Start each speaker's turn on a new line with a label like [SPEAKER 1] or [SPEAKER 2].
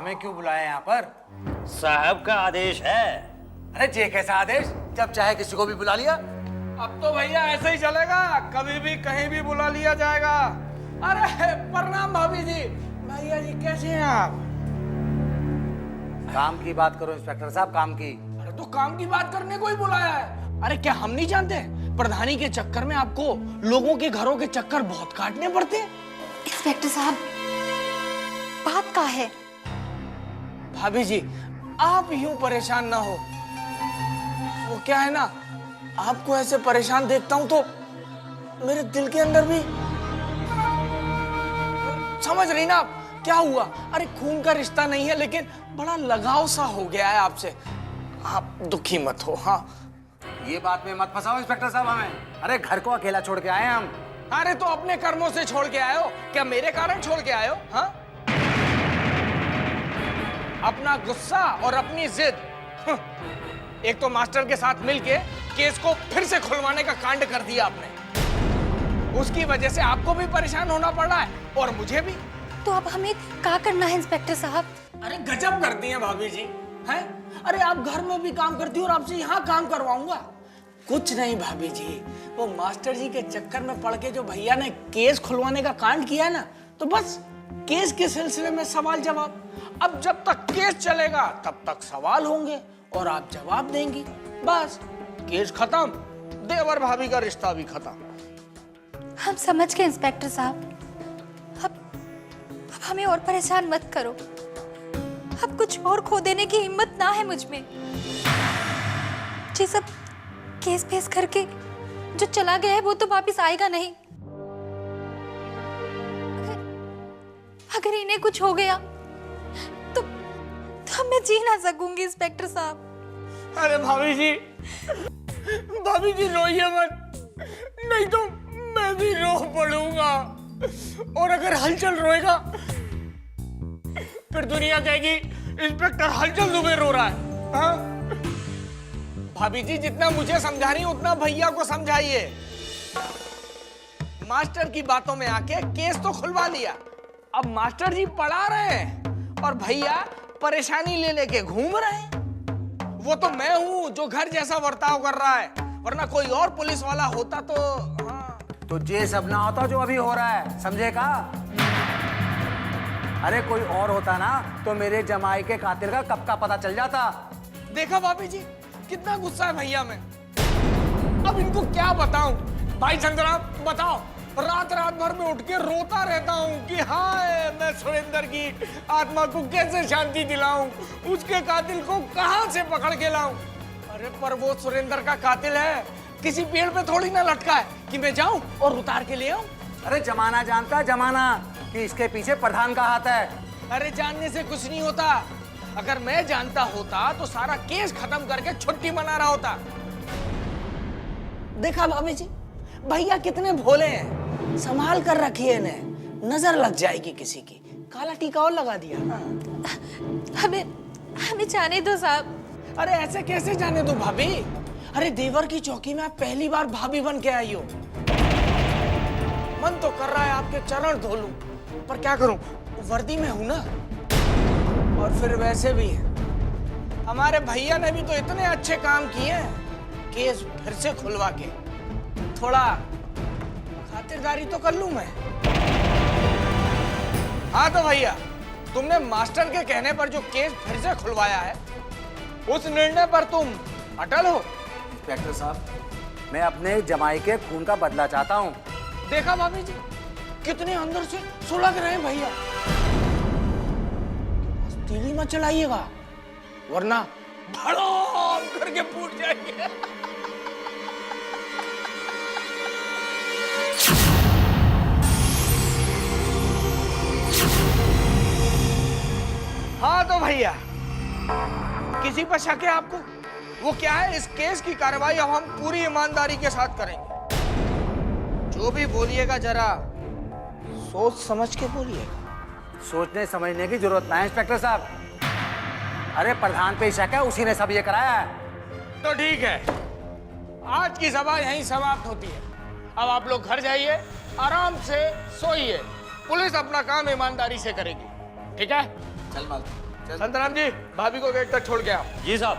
[SPEAKER 1] हमें क्यों बुलाया यहाँ पर?
[SPEAKER 2] साहब का आदेश है।
[SPEAKER 1] अरे ये कैसा आदेश, जब चाहे किसी को भी बुला लिया?
[SPEAKER 3] अब तो भैया ऐसे ही चलेगा, कभी भी कहीं भी बुला लिया जाएगा। अरे प्रणाम भाभी जी। भैया जी कैसे हैं आप?
[SPEAKER 1] काम की बात करो इंस्पेक्टर साहब, काम की।
[SPEAKER 3] अरे तो काम की बात करने को ही बुलाया है। अरे क्या हम नहीं जानते, प्रधानी के चक्कर में आपको लोगों के घरों के चक्कर बहुत काटने पड़ते हैं।
[SPEAKER 4] इंस्पेक्टर साहब, बात का है?
[SPEAKER 3] भाभी जी आप यूं परेशान ना हो। वो क्या है ना, आपको ऐसे परेशान देखता हूं तो मेरे दिल के अंदर भी, समझ रही ना आप क्या हुआ? अरे खून का रिश्ता नहीं है लेकिन बड़ा लगाव सा हो गया है आपसे। आप दुखी मत हो। हाँ
[SPEAKER 1] ये बात में मत फंसाओ इंस्पेक्टर साहब हमें। अरे घर को अकेला छोड़ के आए हैं हम।
[SPEAKER 3] अरे तो अपने कर्मों से छोड़ के आए हो क्या मेरे कारण छोड़ के आए हो? हाँ अपना गुस्सा और अपनी जिद, एक तो मास्टर के साथ मिलके केस को फिर से खुलवाने का कांड कर दिया आपने। उसकी वजह से आपको भी परेशान होना पड़ रहा है और मुझे भी।
[SPEAKER 4] तो अब हमें क्या करना है इंस्पेक्टर साहब?
[SPEAKER 3] अरे गजब करती हैं भाभी जी, हैं? अरे आप घर में भी काम करती हो और आपसे यहाँ काम करवाऊंगा? कुछ नहीं भाभी जी, वो मास्टर जी के चक्कर में पड़ के जो भैया ने केस खुलवाने का कांड किया ना, तो बस केस के सिलसिले में सवाल जवाब। अब जब तक केस चलेगा तब तक सवाल होंगे और आप जवाब देंगी। बस केस खत्म, देवर भाभी का रिश्ता भी खत्म।
[SPEAKER 4] हम समझ गए इंस्पेक्टर साहब। अब हमें और परेशान मत करो। अब कुछ और खो देने की हिम्मत ना है मुझ में। ये सब केस फेस करके जो चला गया है वो तो वापस आएगा नहीं। अगर इन्हें कुछ हो गया तो मैं जी ना सकूंगी इंस्पेक्टर साहब।
[SPEAKER 3] अरे भाभी जी रोइए मत, नहीं तो मैं भी रो पड़ूंगा। और अगर हलचल रोएगा फिर दुनिया कहेगी इंस्पेक्टर हलचल दुबे रो रहा है। हाँ? भाभी जी जितना मुझे समझा रही उतना भैया को समझाइए। मास्टर की बातों में आके केस तो खुलवा लिया, अब मास्टर जी पढ़ा रहे हैं और भैया परेशानी ले लेके घूम रहे हैं। वो तो मैं हूं जो घर जैसा बर्ताव कर रहा है, वरना कोई और पुलिस वाला होता तो। हाँ।
[SPEAKER 1] तो ये सब ना होता जो अभी हो रहा है, समझे का? अरे कोई और होता ना तो मेरे जमाई के कातिल का कब का पता चल जाता।
[SPEAKER 3] देखा भाभी जी कितना गुस्सा है भैया में। अब इनको क्या बताऊं? भाई संग्राम बताओ। रात भर में उठ के रोता रहता हूँ कि हाय मैं सुरेंद्र की आत्मा को कैसे शांति दिलाऊं, उसके कातिल को कहां से पकड़ के लाऊं। अरे पर वो सुरेंद्र का कातिल है, किसी पेड़ पे थोड़ी ना लटका है कि मैं जाऊं और उतार के ले आऊं।
[SPEAKER 1] अरे जमाना जानता, जमाना कि इसके पीछे प्रधान का हाथ है।
[SPEAKER 3] अरे जानने से कुछ नहीं होता। अगर मैं जानता होता तो सारा केस खत्म करके छुट्टी मना रहा होता। देखा भाभी जी भैया कितने भोले हैं, संभाल कर रखिए इन्हें, नजर लग जाएगी किसी की। काला टीका और लगा दिया।
[SPEAKER 4] हमें जाने दो साहब।
[SPEAKER 3] अरे ऐसे कैसे जाने दो भाभी? अरे देवर की चौकी में आप पहली बार भाभी बन के आई हो। मन तो कर रहा है आपके चरण धो लूं, पर क्या करूं, वर्दी में हूं ना। और फिर वैसे भी हमारे भैया ने भी तो इतने अच्छे काम किए, केस फिर से खुलवा के थोड़ा खातिरदारी तो कर लूं मैं। हाँ तो भैया तुमने मास्टर के कहने पर जो केस फिर से खुलवाया है उस निर्णय पर तुम अटल हो?
[SPEAKER 1] इंस्पेक्टर साहब मैं अपने जमाई के खून का बदला चाहता हूँ।
[SPEAKER 3] देखा भाभी जी कितने अंदर से सुलग रहे हैं भैया। तीली मत चलाइएगा वरना भड़ोम करके फूट जाएंगे। हाँ तो भैया किसी पर शक है आपको? वो क्या है, इस केस की कार्रवाई अब हम पूरी ईमानदारी के साथ करेंगे। जो भी बोलिएगा जरा सोच समझ के बोलिएगा।
[SPEAKER 1] सोचने समझने की जरूरत नहीं इंस्पेक्टर साहब। अरे प्रधान पे शक है, उसी ने सब ये कराया है।
[SPEAKER 3] तो ठीक है, आज की सभा यहीं समाप्त होती है। अब आप लोग घर जाइए, आराम से सोइए। पुलिस अपना काम ईमानदारी से करेगी, ठीक है?
[SPEAKER 1] चल माल
[SPEAKER 5] संतराम जी भाभी को गेट तक छोड़ के आओ।
[SPEAKER 2] जी साहब।